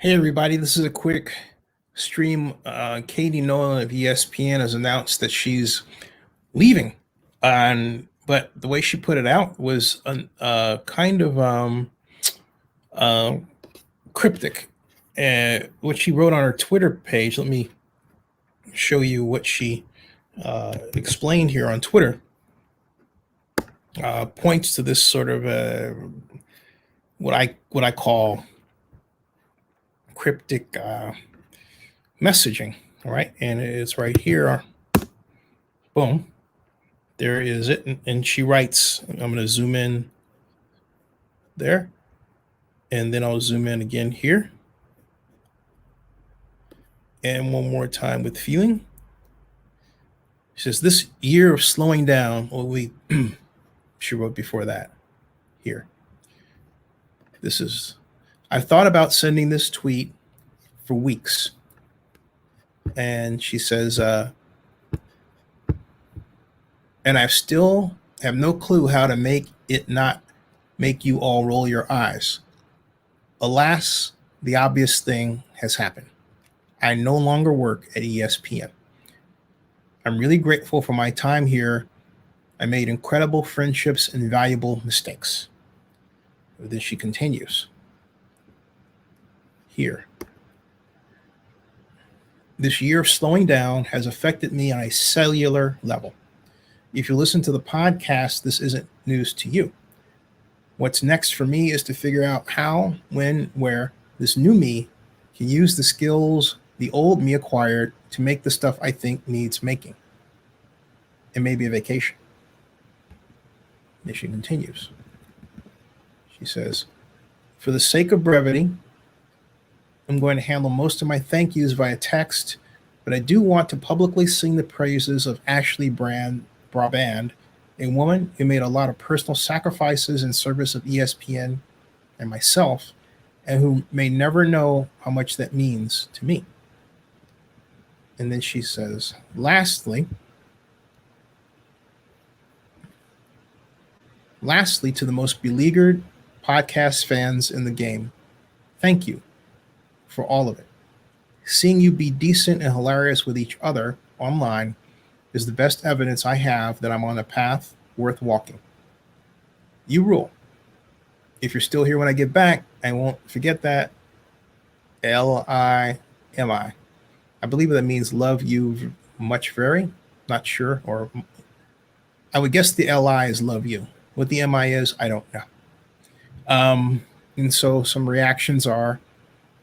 Hey everybody, this is a quick stream. Katie Nolan of ESPN has announced that she's leaving, but the way she put it out was kind of uh, cryptic. What she wrote on her Twitter page. Let me show you what she explained here on Twitter. Points to this sort of what I call cryptic messaging. All right, and it's right here. Boom. There is it. And she writes, I'm going to zoom in there. And then I'll zoom in again here. And one more time with feeling. She says, this year of slowing down, she wrote before that here. I've thought about sending this tweet for weeks. And she says, and I still have no clue how to make it not make you all roll your eyes. Alas, the obvious thing has happened. I no longer work at ESPN. I'm really grateful for my time here. I made incredible friendships and valuable mistakes. Then she continues here. This year of slowing down has affected me on a cellular level. If you listen to the podcast, this isn't news to you. What's next for me is to figure out how, when, where this new me can use the skills the old me acquired to make the stuff I think needs making. It may be a vacation. And she continues. She says, for the sake of brevity, I'm going to handle most of my thank yous via text, but I do want to publicly sing the praises of Ashley Braband, a woman who made a lot of personal sacrifices in service of ESPN and myself, and who may never know how much that means to me. And then she says, lastly, to the most beleaguered podcast fans in the game, thank you for all of it. Seeing you be decent and hilarious with each other online is the best evidence I have that I'm on a path worth walking. You rule. If you're still here when I get back, I won't forget that. LYMI. I believe that means love you much very. Not sure. Or I would guess the LI is love you. What the MI is, I don't know. And so some reactions are,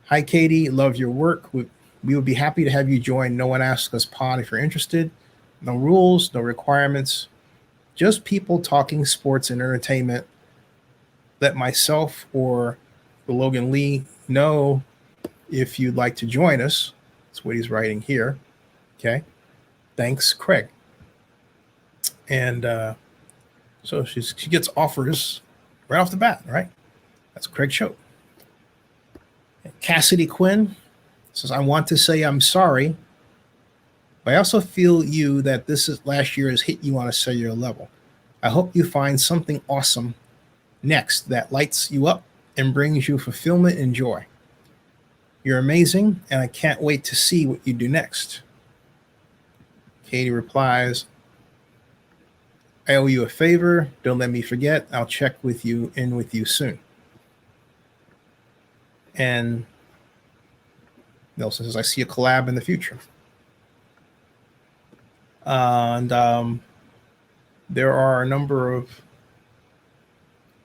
hi, Katie, love your work. We would be happy to have you join No One Asks Us Pod if you're interested. No rules, no requirements, just people talking sports and entertainment. Let myself or Logan Lee know if you'd like to join us. That's what he's writing here. Okay. Thanks, Craig. And so she gets offers right off the bat, right? That's Craig Choate. Cassidy Quinn says, I want to say I'm sorry, but I also feel that last year has hit you on a cellular level. I hope you find something awesome next that lights you up and brings you fulfillment and joy. You're amazing, and I can't wait to see what you do next. Katie replies, I owe you a favor. Don't let me forget. I'll check with you soon. And Nelson says, I see a collab in the future. And there are a number of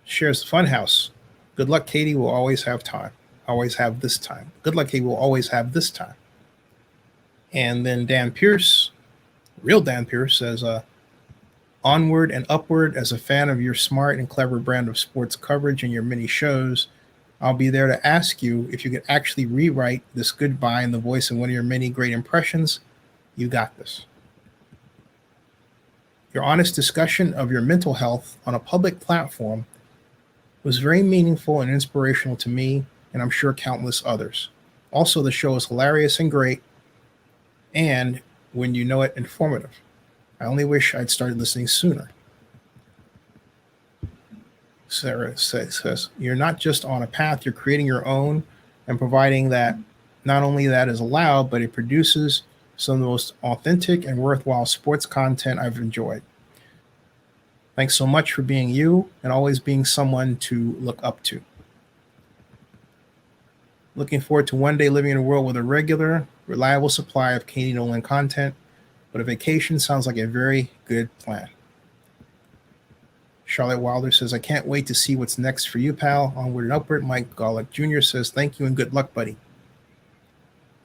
shares. Funhouse. Good luck, Katie. Will always have time. Always have this time. Good luck, Katie. Will always have this time. And then Dan Pierce, real Dan Pierce, says, onward and upward. As a fan of your smart and clever brand of sports coverage and your many shows, I'll be there to ask you if you could actually rewrite this goodbye in the voice of one of your many great impressions. You got this. Your honest discussion of your mental health on a public platform was very meaningful and inspirational to me, and I'm sure countless others. Also, the show is hilarious and great, and when you know it, informative. I only wish I'd started listening sooner. Sarah says, you're not just on a path, you're creating your own, and providing that not only that is allowed, but it produces some of the most authentic and worthwhile sports content I've enjoyed. Thanks so much for being you and always being someone to look up to. Looking forward to one day living in a world with a regular, reliable supply of Katie Nolan content, but a vacation sounds like a very good plan. Charlotte Wilder says, I can't wait to see what's next for you, pal. Onward and upward. Mike Golick Jr. says, thank you and good luck, buddy.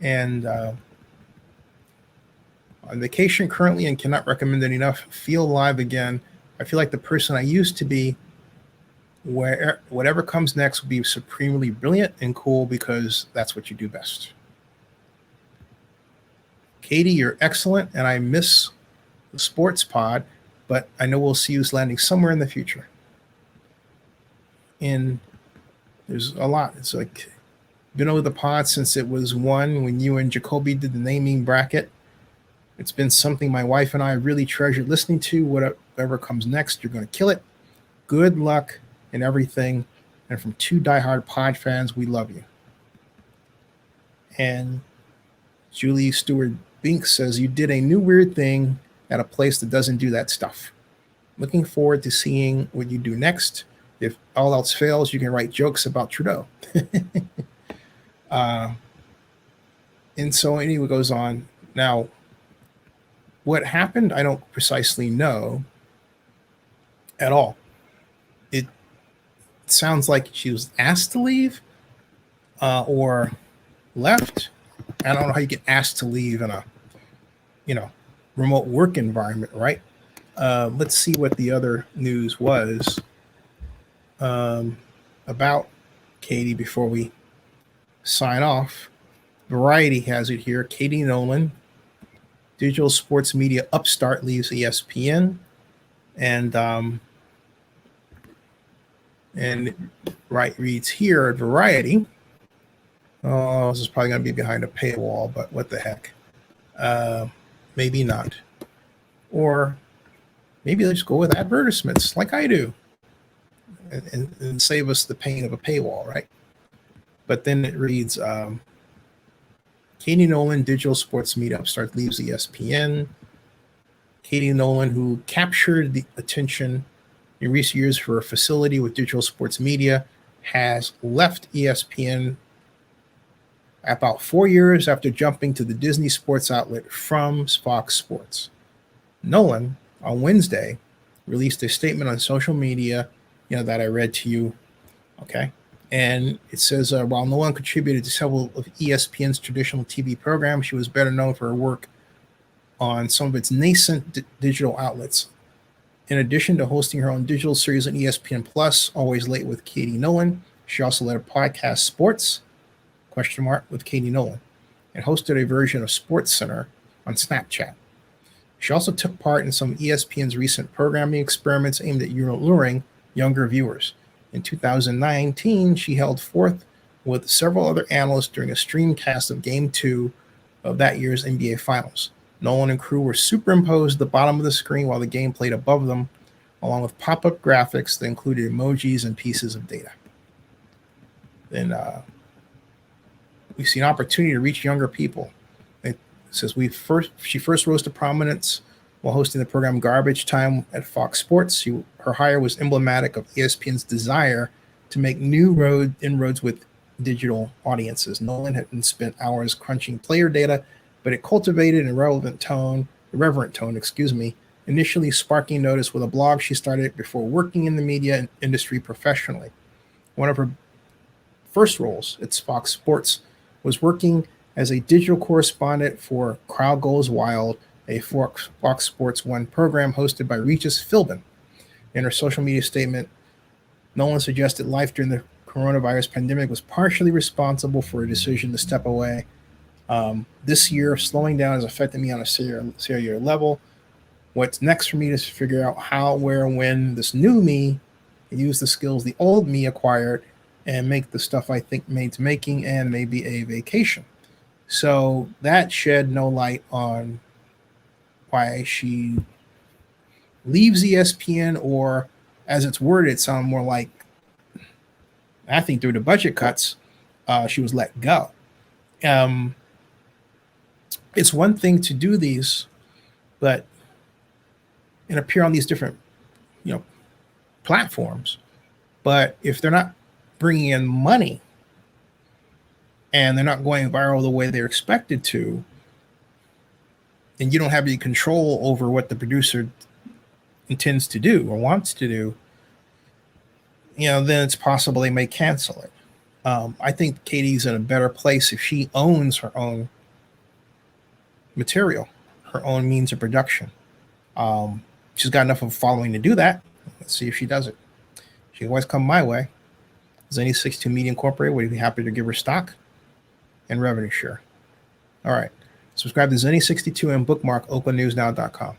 And on vacation currently and cannot recommend it enough. Feel live again. I feel like the person I used to be, where whatever comes next will be supremely brilliant and cool because that's what you do best. Katie, you're excellent, and I miss the sports pod, but I know we'll see you landing somewhere in the future. And there's a lot. It's like been over the pod since it was one when you and Jacoby did the naming bracket. It's been something my wife and I really treasured listening to. Whatever comes next, you're going to kill it. Good luck in everything. And from two diehard pod fans, we love you. And Julie Stewart Bink says, you did a new weird thing at a place that doesn't do that stuff. Looking forward to seeing what you do next. If all else fails, you can write jokes about Trudeau. And so anyway, goes on. Now, what happened, I don't precisely know at all. It sounds like she was asked to leave or left. I don't know how you get asked to leave in a, remote work environment, right? Let's see what the other news was about Katie before we sign off. Variety has it here. Katie Nolan, digital sports media upstart, leaves ESPN, and right reads here at Variety. Oh, this is probably going to be behind a paywall, but what the heck? Maybe not. Or maybe let's go with advertisements like I do and save us the pain of a paywall, right? But then it reads, Katie Nolan, digital sports media upstart, leaves ESPN. Katie Nolan, who captured the attention in recent years for a facility with digital sports media, has left ESPN about 4 years after jumping to the Disney sports outlet from Fox Sports. Nolan, on Wednesday, released a statement on social media, that I read to you, okay? And it says, while Nolan contributed to several of ESPN's traditional TV programs, she was better known for her work on some of its nascent digital outlets. In addition to hosting her own digital series on ESPN Plus, Always Late with Katie Nolan, she also led a podcast, Sports, ? With Katie Nolan, and hosted a version of Sports Center on Snapchat. She also took part in some of ESPN's recent programming experiments aimed at luring younger viewers. In 2019, she held forth with several other analysts during a streamcast of Game 2 of that year's NBA Finals. Nolan and crew were superimposed at the bottom of the screen while the game played above them, along with pop-up graphics that included emojis and pieces of data. Then we see an opportunity to reach younger people. It says she first rose to prominence while hosting the program Garbage Time at Fox Sports. Her hire was emblematic of ESPN's desire to make new inroads with digital audiences. Nolan had spent hours crunching player data, but it cultivated an irreverent tone, initially sparking notice with a blog she started before working in the media industry professionally. One of her first roles at Fox Sports was working as a digital correspondent for Crowd Goes Wild, a Fox Sports 1 program hosted by Regis Philbin. In her social media statement, Nolan suggested life during the coronavirus pandemic was partially responsible for a decision to step away. This year, slowing down has affected me on a cellular level. What's next for me is to figure out how, where, and when this new me can use the skills the old me acquired and make the stuff I think made making and maybe a vacation. So that shed no light on why she leaves ESPN, or as it's worded, it sounds more like, I think, through the budget cuts, she was let go. It's one thing to do these, but and appear on these different, platforms. But if they're not bringing in money and they're not going viral the way they're expected to, and you don't have any control over what the producer intends to do or wants to do, then it's possible they may cancel it. I think Katie's in a better place if she owns her own material, her own means of production. She's got enough of a following to do that. Let's see if she does it. She can always come my way. Zenny62 Media Incorporated would be happy to give her stock and revenue share. All right. Subscribe to Zenny62 and bookmark oaklandnewsnow.com.